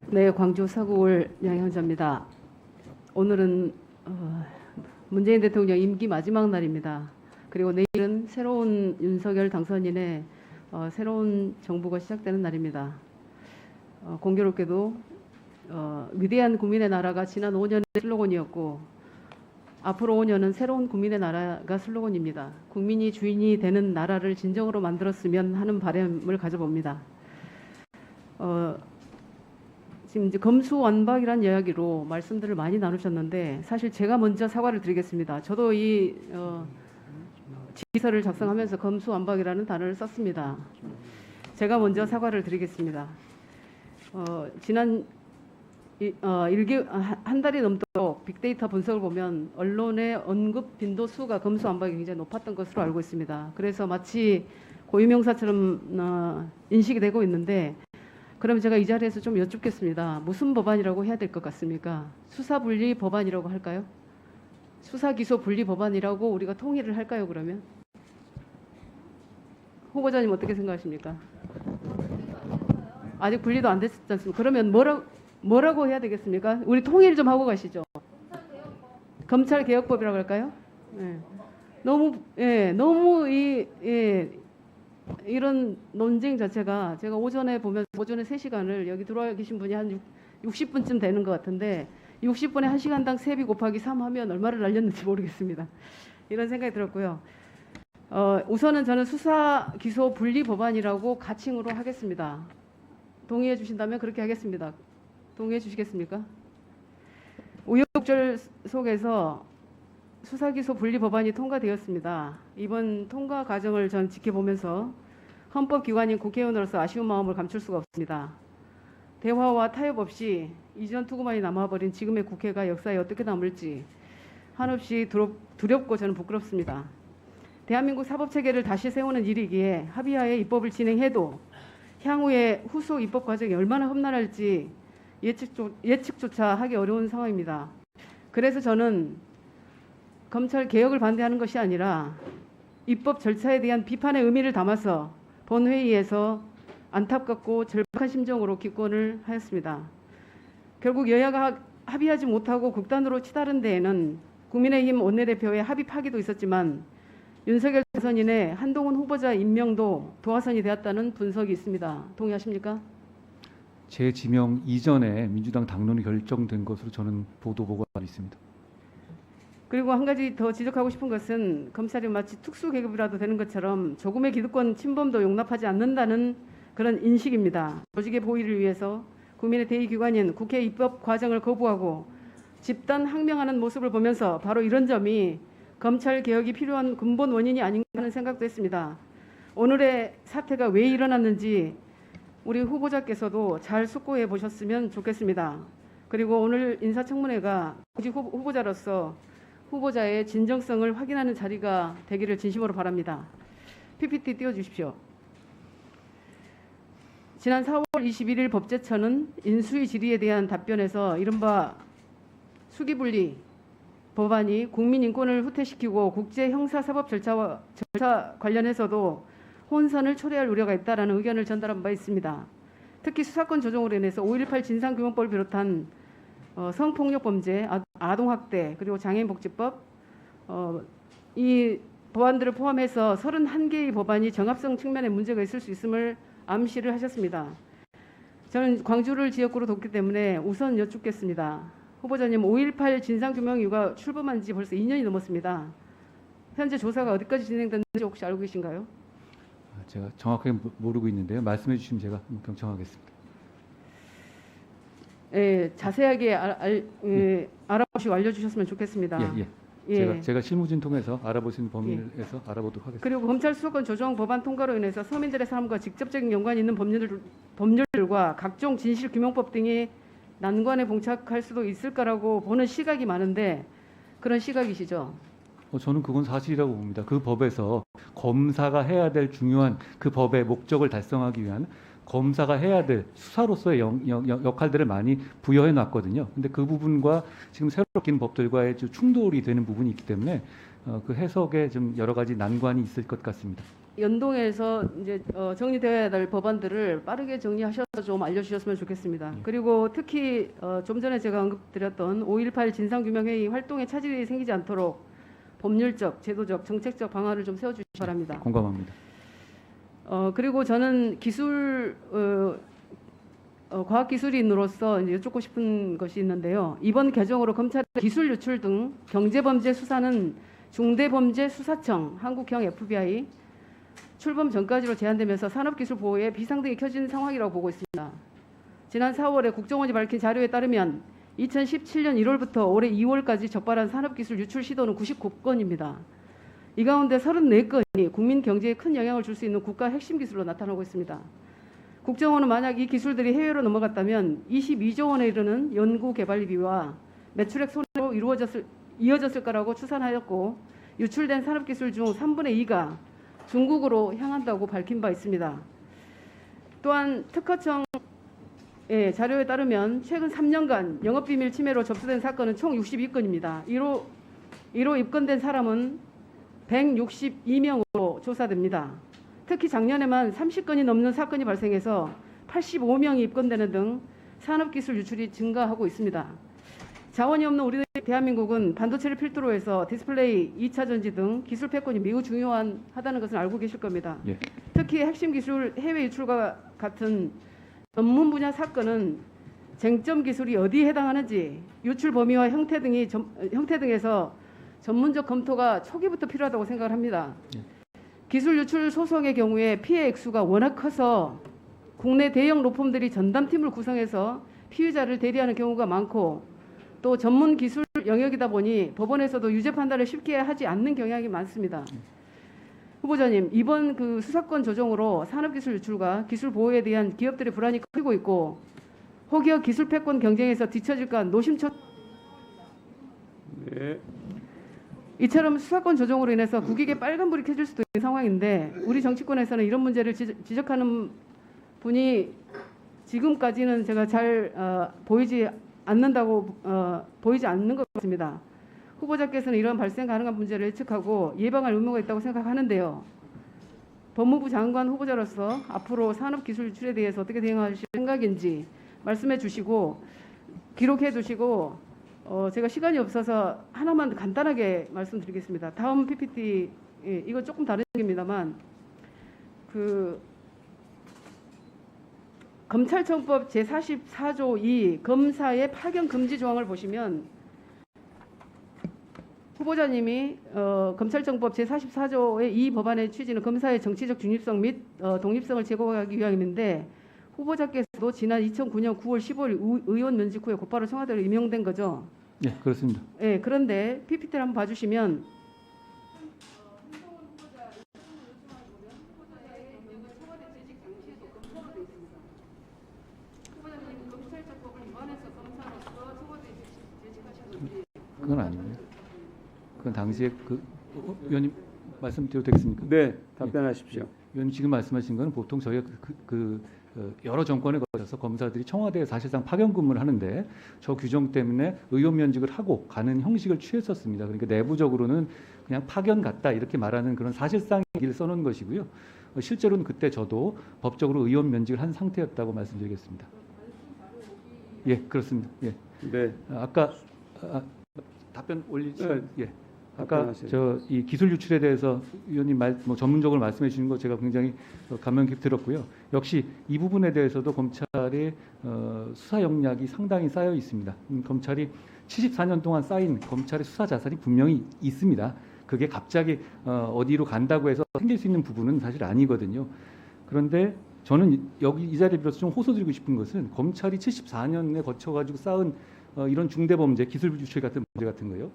네, 광주 서구울 양현자입니다. 오늘은 문재인 대통령 임기 마지막 날입니다. 그리고 내일은 새로운 윤석열 당선인의 새로운 정부가 시작되는 날입니다. 공교롭게도 위대한 국민의 나라가 지난 5년의 슬로건이었고 앞으로 5년은 새로운 국민의 나라가 슬로건입니다. 국민이 주인이 되는 나라를 진정으로 만들었으면 하는 바람을 가져봅니다. 지금 이제 검수완박이란 이야기로 말씀들을 많이 나누셨는데 사실 제가 먼저 사과를 드리겠습니다. 저도 이 지휘서를 작성하면서 검수완박이라는 단어를 썼습니다. 제가 먼저 사과를 드리겠습니다. 지난 한 달이 넘도록 빅데이터 분석을 보면 언론의 언급 빈도수가 검수완박이 굉장히 높았던 것으로 알고 있습니다. 그래서 마치 고유명사처럼 인식이 되고 있는데 그럼 제가 이 자리에서 좀 여쭙겠습니다. 무슨 법안이라고 해야 될 것 같습니까? 수사분리 법안이라고 할까요? 수사기소분리 법안이라고 우리가 통일을 할까요, 그러면? 후보자님 어떻게 생각하십니까? 아직 분리도 안 됐지 않습니까? 그러면 뭐라고 해야 되겠습니까? 우리 통일 좀 하고 가시죠. 검찰개혁법이라고 할까요? 네. 너무 이런 논쟁 자체가 제가 오전에 보면 오전에 3시간을 여기 들어와 계신 분이 한 60분쯤 되는 것 같은데 60분에 1시간당 3배 곱하기 3 하면 얼마를 날렸는지 모르겠습니다. 이런 생각이 들었고요. 우선은 저는 수사 기소 분리 법안이라고 가칭으로 하겠습니다. 동의해 주신다면 그렇게 하겠습니다. 동의해 주시겠습니까? 우여곡절 속에서 수사기소 분리 법안이 통과되었습니다. 이번 통과 과정을 전 지켜보면서 헌법기관인 국회의원으로서 아쉬운 마음을 감출 수가 없습니다. 대화와 타협 없이 이전 투구만이 남아버린 지금의 국회가 역사에 어떻게 남을지 한없이 두렵고 저는 부끄럽습니다. 대한민국 사법체계를 다시 세우는 일이기에 합의하에 입법을 진행해도 향후에 후속 입법 과정이 얼마나 험난할지 예측조차 하기 어려운 상황입니다. 그래서 저는 검찰 개혁을 반대하는 것이 아니라 입법 절차에 대한 비판의 의미를 담아서 본회의에서 안타깝고 절박한 심정으로 기권을 하였습니다. 결국 여야가 합의하지 못하고 극단으로 치달은 데에는 국민의힘 원내대표의 합의 파기도 있었지만 윤석열 당선인의 한동훈 후보자 임명도 도화선이 되었다는 분석이 있습니다. 동의하십니까? 제 지명 이전에 민주당 당론이 결정된 것으로 저는 보도가 있습니다. 그리고 한 가지 더 지적하고 싶은 것은 검찰이 마치 특수계급이라도 되는 것처럼 조금의 기득권 침범도 용납하지 않는다는 그런 인식입니다. 조직의 보위를 위해서 국민의 대의기관인 국회 입법 과정을 거부하고 집단 항명하는 모습을 보면서 바로 이런 점이 검찰 개혁이 필요한 근본 원인이 아닌가 하는 생각도 했습니다. 오늘의 사태가 왜 일어났는지 우리 후보자께서도 잘 숙고해 보셨으면 좋겠습니다. 그리고 오늘 인사청문회가 공직 후보자로서 후보자의 진정성을 확인하는 자리가 되기를 진심으로 바랍니다. PPT 띄워주십시오. 지난 4월 21일 법제처는 인수위 질의에 대한 답변에서 이른바 수기분리 법안이 국민 인권을 후퇴시키고 국제 형사사법 절차 관련해서도 혼선을 초래할 우려가 있다라는 의견을 전달한 바 있습니다. 특히 수사권 조정으로 인해서 5.18 진상규명법을 비롯한 성폭력 범죄, 아동학대, 그리고 장애인복지법 이 법안들을 포함해서 31개의 법안이 정합성 측면에 문제가 있을 수 있음을 암시를 하셨습니다. 저는 광주를 지역구로 뒀기 때문에 우선 여쭙겠습니다. 후보자님, 5.18 진상규명 이유가 출범한 지 벌써 2년이 넘었습니다. 현재 조사가 어디까지 진행됐는지 혹시 알고 계신가요? 제가 정확하게 모르고 있는데요. 말씀해 주시면 제가 경청하겠습니다. 자세하게 알아보시고 알려주셨으면 좋겠습니다. 제가 실무진 통해서 알아볼 수 있는 범위에서 알아보도록 하겠습니다. 그리고 검찰 수사권 조정 법안 통과로 인해서 서민들의 삶과 직접적인 연관이 있는 법률들과 각종 진실규명법 등이 난관에 봉착할 수도 있을 거라고 보는 시각이 많은데 그런 시각이시죠? 저는 그건 사실이라고 봅니다. 그 법에서 검사가 해야 될 중요한 그 법의 목적을 달성하기 위한 검사가 해야 될 수사로서의 역할들을 많이 부여해 놨거든요. 근데 그 부분과 지금 새로 바뀐 법들과의 충돌이 되는 부분이 있기 때문에 그 해석에 좀 여러 가지 난관이 있을 것 같습니다. 연동해서 이제 정리되어야 될 법안들을 빠르게 정리하셔서 좀 알려주셨으면 좋겠습니다. 그리고 특히 좀 전에 제가 언급드렸던 5.18 진상규명회의 활동에 차질이 생기지 않도록 법률적, 제도적, 정책적 방안을 좀 세워주시기 바랍니다. 공감합니다. 그리고 저는 과학기술인으로서 이제 여쭙고 싶은 것이 있는데요. 이번 개정으로 검찰의 기술 유출 등 경제범죄 수사는 중대범죄수사청, 한국형 FBI, 출범 전까지로 제한되면서 산업기술보호에 비상등이 켜진 상황이라고 보고 있습니다. 지난 4월에 국정원이 밝힌 자료에 따르면 2017년 1월부터 올해 2월까지 적발한 산업기술 유출 시도는 99건입니다. 이 가운데 34건이 국민 경제에 큰 영향을 줄 수 있는 국가 핵심 기술로 나타나고 있습니다. 국정원은 만약 이 기술들이 해외로 넘어갔다면 22조 원에 이르는 연구개발비와 매출액 손해로 이어졌을 거라고 추산하였고, 유출된 산업기술 중 3분의 2가 중국으로 향한다고 밝힌 바 있습니다. 또한 특허청의 자료에 따르면 최근 3년간 영업비밀 침해로 접수된 사건은 총 62건입니다. 이로 입건된 사람은 162명으로 조사됩니다. 특히 작년에만 30건이 넘는 사건이 발생해서 85명이 입건되는 등 산업기술 유출이 증가하고 있습니다. 자원이 없는 우리 대한민국은 반도체를 필두로 해서 디스플레이, 2차 전지 등 기술 패권이 매우 중요하다는 것을 알고 계실 겁니다. 예. 특히 핵심 기술 해외 유출과 같은 전문 분야 사건은 쟁점 기술이 어디에 해당하는지 유출 범위와 형태 등에서 전문적 검토가 초기부터 필요하다고 생각을 합니다. 예. 기술 유출 소송의 경우에 피해 액수가 워낙 커서 국내 대형 로펌들이 전담팀을 구성해서 피의자를 대리하는 경우가 많고, 또 전문 기술 영역이다 보니 법원에서도 유죄 판단을 쉽게 하지 않는 경향이 많습니다. 후보자님, 이번 그 수사권 조정으로 산업기술 유출과 기술 보호에 대한 기업들의 불안이 커지고 있고, 혹여 기술 패권 경쟁에서 뒤처질까 노심초. 네. 이처럼 수사권 조정으로 인해서 국익에 빨간불이 켜질 수도 있는 상황인데, 우리 정치권에서는 이런 문제를 지적하는 분이 지금까지는 제가 잘 보이지 않는 것 같습니다. 후보자께서는 이런 발생 가능한 문제를 예측하고 예방할 의무가 있다고 생각하는데요. 법무부 장관 후보자로서 앞으로 산업기술 유출에 대해서 어떻게 대응하실 생각인지 말씀해 주시고, 기록해 두시고, 제가 시간이 없어서 하나만 간단하게 말씀드리겠습니다. 다음 PPT, 이건 조금 다른 얘기입니다만, 검찰청법 제44조 2 검사의 파견 금지 조항을 보시면, 후보자님이 검찰청법 제44조의 이 법안의 취지는 검사의 정치적 중립성 및 독립성을 제고하기 위함인데, 후보자께서도 지난 2009년 9월 15일 의원 면직 후에 곧바로 청와대로 임명된 거죠. 예, 그렇습니다. 예, 그런데 PPT를 한번 봐주시면 그건 아닙니다. 그건 당시에 위원님 말씀드려도 되겠습니까? 네, 답변하십시오. 위원님 지금 말씀하신 것은 보통 저희가 여러 정권에 걸쳐서 검사들이 청와대에 사실상 파견 근무를 하는데, 저 규정 때문에 의원 면직을 하고 가는 형식을 취했었습니다. 그러니까 내부적으로는 그냥 파견 갔다 이렇게 말하는 그런 사실상의 얘기를 써놓은 것이고요. 실제로는 그때 저도 법적으로 의원 면직을 한 상태였다고 말씀드리겠습니다. 예, 그렇습니다. 예. 네. 아까 답변 올리시죠. 네. 예. 아까 답변하세요. 이 기술 유출에 대해서 위원님 전문적으로 말씀해 주신 거 제가 굉장히 감명 깊게 들었고요. 역시 이 부분에 대해서도 검찰의 수사 역량이 상당히 쌓여 있습니다. 검찰이 74년 동안 쌓인 검찰의 수사 자산이 분명히 있습니다. 그게 갑자기 어디로 간다고 해서 생길 수 있는 부분은 사실 아니거든요. 그런데 저는 여기 이 자리를 빌어서 좀 호소드리고 싶은 것은, 검찰이 74년에 거쳐가지고 쌓은 이런 중대범죄, 기술 유출 같은 문제 같은 거요.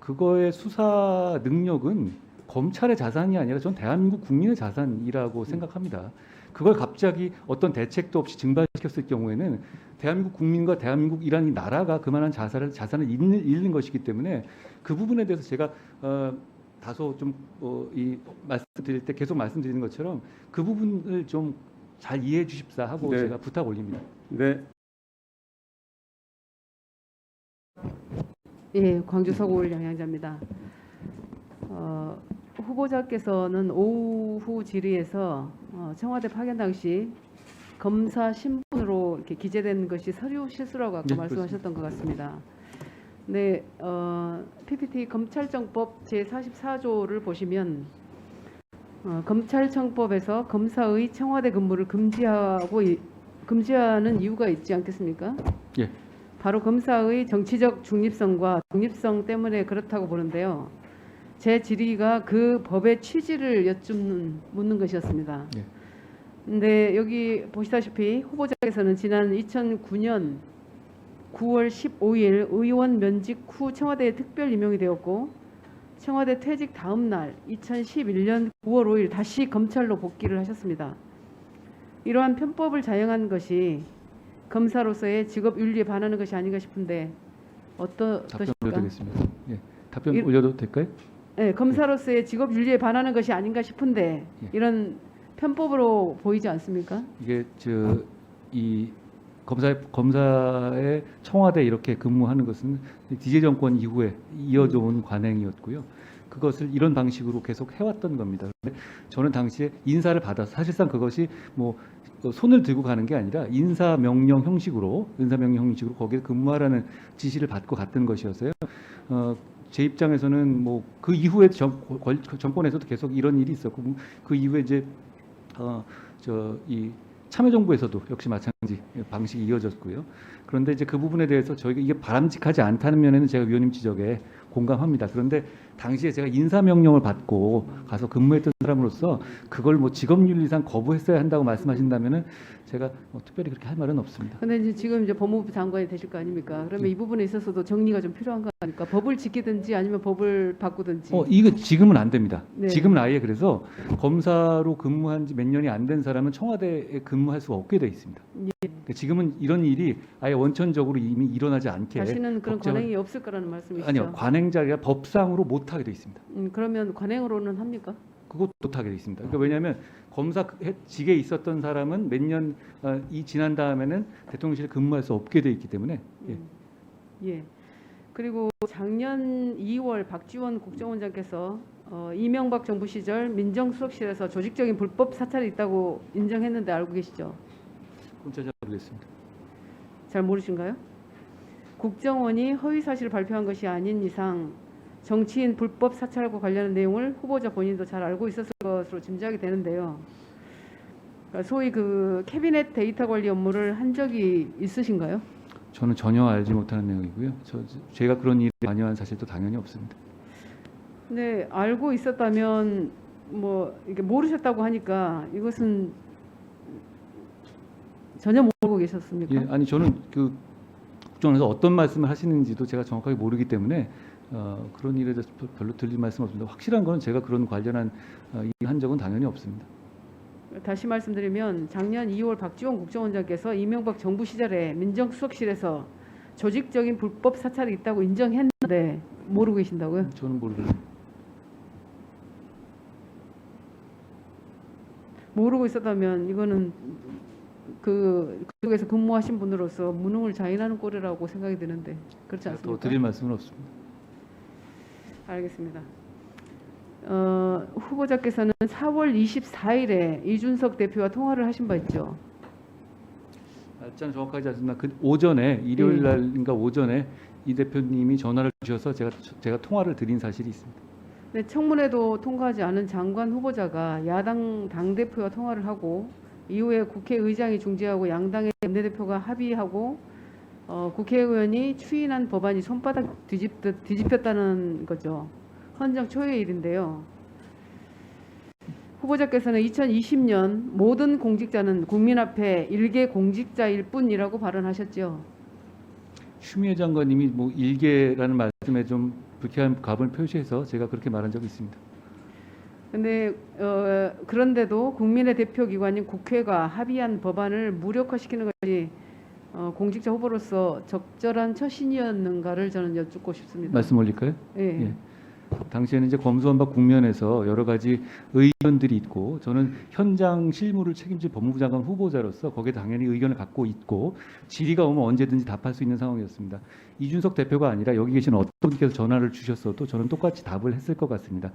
그거의 수사 능력은 검찰의 자산이 아니라 전 대한민국 국민의 자산이라고 생각합니다. 그걸 갑자기 어떤 대책도 없이 증발시켰을 경우에는 대한민국 국민과 대한민국이라는 이 나라가 그만한 자산을 잃는 것이기 때문에, 그 부분에 대해서 제가 다소 좀 말씀드릴 때 계속 말씀드리는 것처럼 그 부분을 좀 잘 이해해 주십사 하고 네. 제가 부탁 올립니다. 네. 예, 광주 서구울 영양자입니다. 후보자께서는 오후 질의에서 청와대 파견 당시 검사 신분으로 이렇게 기재된 것이 서류 실수라고 아까 네, 말씀하셨던 것 같습니다. 네, PPT 검찰청법 제44조를 보시면 검찰청법에서 검사의 청와대 근무를 금지하는 이유가 있지 않겠습니까? 예. 바로 검사의 정치적 중립성과 독립성 때문에 그렇다고 보는데요. 제 질의가 그 법의 취지를 묻는 것이었습니다. 예. 근데 여기 보시다시피 후보자께서는 지난 2009년 9월 15일 의원 면직 후 청와대에 특별 임용이 되었고 청와대 퇴직 다음 날 2011년 9월 5일 다시 검찰로 복귀를 하셨습니다. 이러한 편법을 자행한 것이 검사로서의 직업 윤리에 반하는 것이 아닌가 싶은데 답변 어떠십니까? 올려드리겠습니다. 예. 답변 올려도 될까요? 네, 검사로서의 직업 윤리에 반하는 것이 아닌가 싶은데 예. 이런 편법으로 보이지 않습니까? 이게 이 검사의 청와대 이렇게 근무하는 것은 DJ 정권 이후에 이어져 온 관행이었고요. 그것을 이런 방식으로 계속 해왔던 겁니다. 그런데 저는 당시에 인사를 받아서 사실상 그것이 뭐 손을 들고 가는 게 아니라 인사명령 형식으로 거기에 근무하라는 지시를 받고 갔던 것이어서요. 제 입장에서는 뭐 그 이후에 정권에서도 계속 이런 일이 있었고 그 이후에 이제 이 참여정부에서도 역시 마찬가지 방식이 이어졌고요. 그런데 이제 그 부분에 대해서 저희가 이게 바람직하지 않다는 면에는 제가 위원님 지적에 공감합니다. 그런데 당시에 제가 인사명령을 받고 가서 근무했던 사람으로서 그걸 뭐 직업윤리상 거부했어야 한다고 말씀하신다면은 제가 특별히 그렇게 할 말은 없습니다. 근데 이제 지금 이제 법무부 장관이 되실 거 아닙니까? 그러면 이 부분에 있어서도 정리가 좀 필요한 거 아닙니까? 법을 지키든지 아니면 법을 바꾸든지. 이거 지금은 안 됩니다. 네. 지금은 아예 그래서 검사로 근무한 지 몇 년이 안 된 사람은 청와대에 근무할 수가 없게 돼 있습니다. 그러니까 지금은 이런 일이 아예 원천적으로 이미 일어나지 않게 다시는 그런 법제화- 관행이 없을 거라는 말씀이시죠? 아니요, 관행자가 법상으로 못 하게 돼 있습니다. 그러면 관행으로는 합니까? 그것도 못 하게 돼 있습니다. 그러니까 왜냐하면 검사직에 있었던 사람은 몇 년 지난 다음에는 대통령실에 근무할 수 없게 돼 있기 때문에 예. 예. 그리고 작년 2월 박지원 국정원장께서 이명박 정부 시절 민정수석실에서 조직적인 불법 사찰이 있다고 인정했는데 알고 계시죠? 그건 잘 모르겠습니다. 잘 모르신가요? 국정원이 허위 사실을 발표한 것이 아닌 이상 정치인 불법 사찰과 관련한 내용을 후보자 본인도 잘 알고 있었을 것으로 짐작이 되는데요. 그러니까 소위 그 캐비넷 데이터 관리 업무를 한 적이 있으신가요? 저는 전혀 알지 못하는 내용이고요. 제가 그런 일에 관여한 사실도 당연히 없습니다. 네, 알고 있었다면 뭐 이게 모르셨다고 하니까 이것은 전혀 모르고 계셨습니까? 예, 아니 저는 그 국정원에서 어떤 말씀을 하시는지도 제가 정확하게 모르기 때문에 그런 일에 대해서 별로 드릴 말씀 없습니다. 확실한 거는 제가 그런 관련한 일을 한 적은 당연히 없습니다. 다시 말씀드리면 작년 2월 박지원 국정원장께서 이명박 정부 시절에 민정수석실에서 조직적인 불법 사찰이 있다고 인정했는데 모르고 계신다고요? 저는 모르겠습니다. 모르고 있었다면 이거는 그쪽에서 근무하신 분으로서 무능을 자인하는 꼴이라고 생각이 드는데 그렇지 제가 않습니까? 더 드릴 말씀은 없습니다. 알겠습니다. 후보자께서는 4월 24일에 이준석 대표와 통화를 하신 바 있죠. 날짜는 정확하지 않습니다. 그 오전에 일요일 날인가 오전에 이 대표님이 전화를 주셔서 제가 통화를 드린 사실이 있습니다. 네, 청문회도 통과하지 않은 장관 후보자가 야당 당대표와 통화를 하고 이후에 국회의장이 중재하고 양당의 원내대표가 합의하고 국회의원이 추인한 법안이 손바닥 뒤집듯 뒤집혔다는 거죠. 헌정 초유의 일인데요. 후보자께서는 2020년 모든 공직자는 국민 앞에 일개 공직자일 뿐이라고 발언하셨죠. 추미애 장관님이 뭐 일개라는 말씀에 좀 불쾌한 감을 표시해서 제가 그렇게 말한 적이 있습니다. 근데 그런데도 국민의 대표기관인 국회가 합의한 법안을 무력화시키는 것이 공직자 후보로서 적절한 처신이었는가를 저는 여쭙고 싶습니다. 말씀 올릴까요? 예. 예. 당시에는 이제 검수완박 국면에서 여러 가지 의견들이 있고 저는 현장 실무를 책임질 법무부 장관 후보자로서 거기에 당연히 의견을 갖고 있고 질의가 오면 언제든지 답할 수 있는 상황이었습니다. 이준석 대표가 아니라 여기 계신 어떤 분께서 전화를 주셨어도 저는 똑같이 답을 했을 것 같습니다.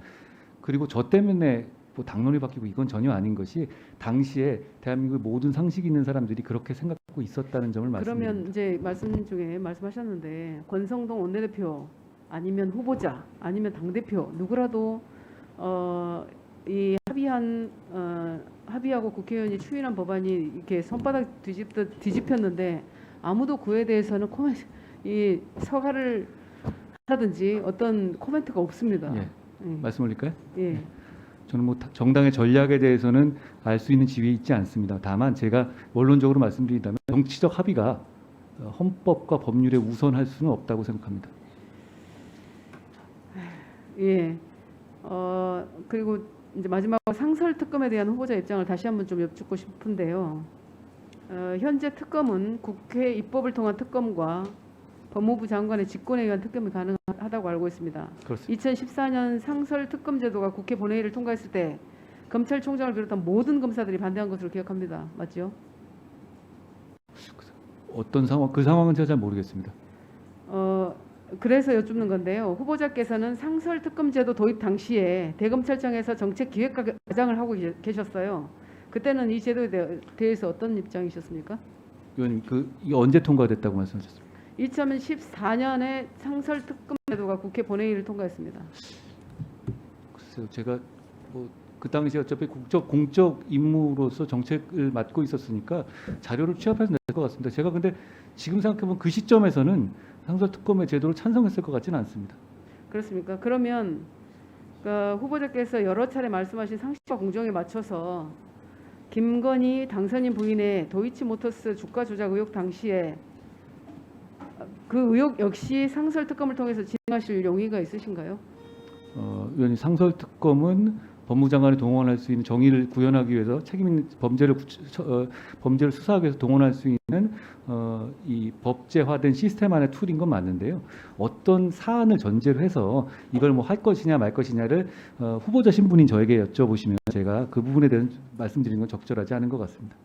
그리고 저 때문에 뭐 당론이 바뀌고 이건 전혀 아닌 것이 당시에 대한민국의 모든 상식 있는 사람들이 그렇게 생각하고 있었다는 점을 말씀드립니다. 그러면 이제 말씀 중에 말씀하셨는데 권성동 원내대표 아니면 후보자 아니면 당대표 누구라도 이 합의하고 국회의원이 추인한 법안이 이렇게 손바닥 뒤집혔는데 아무도 그에 대해서는 이 사과를 하든지 어떤 코멘트가 없습니다. 예. 예. 말씀 올릴까요? 예. 저는 뭐 정당의 전략에 대해서는 알 수 있는 지위에 있지 않습니다. 다만 제가 원론적으로 말씀드린다면 정치적 합의가 헌법과 법률에 우선할 수는 없다고 생각합니다. 예. 그리고 이제 마지막으로 상설 특검에 대한 후보자 입장을 다시 한번 좀 여쭙고 싶은데요. 현재 특검은 국회 입법을 통한 특검과 법무부 장관의 직권에 의한 특검이 가능하다고 알고 있습니다. 그렇습니다. 2014년 상설 특검 제도가 국회 본회의를 통과했을 때 검찰총장을 비롯한 모든 검사들이 반대한 것으로 기억합니다. 맞죠? 어떤 상황, 그 상황은 제가 잘 모르겠습니다. 그래서 여쭙는 건데요. 후보자께서는 상설 특검 제도 도입 당시에 대검찰청에서 정책 기획과장을 하고 계셨어요. 그때는 이 제도에 대해서 어떤 입장이셨습니까? 의원님, 이게 언제 통과됐다고 말씀하셨습니까? 2014년에 상설 특검 제도가 국회 본회의를 통과했습니다. 글쎄요, 제가 그 당시 어차피 공적 임무로서 정책을 맡고 있었으니까 자료를 취합해서 낼 것 같습니다. 제가 근데 지금 생각해보면 그 시점에서는 상설 특검의 제도를 찬성했을 것 같지는 않습니다. 그렇습니까? 그러면 후보자께서 여러 차례 말씀하신 상식과 공정에 맞춰서 김건희 당선인 부인의 도이치모터스 주가 조작 의혹 당시에 그 의혹 역시 상설 특검을 통해서 진행하실 용의가 있으신가요? 의원님, 상설 특검은 법무부 장관이 동원할 수 있는 정의를 구현하기 위해서 책임 있는 범죄를 수사하기 위해서 동원할 수 있는 이 법제화된 시스템 안의 툴인 건 맞는데요. 어떤 사안을 전제로 해서 이걸 뭐 할 것이냐 말 것이냐를 후보자 신분인 저에게 여쭤보시면 제가 그 부분에 대해서 말씀드리는 건 적절하지 않은 것 같습니다.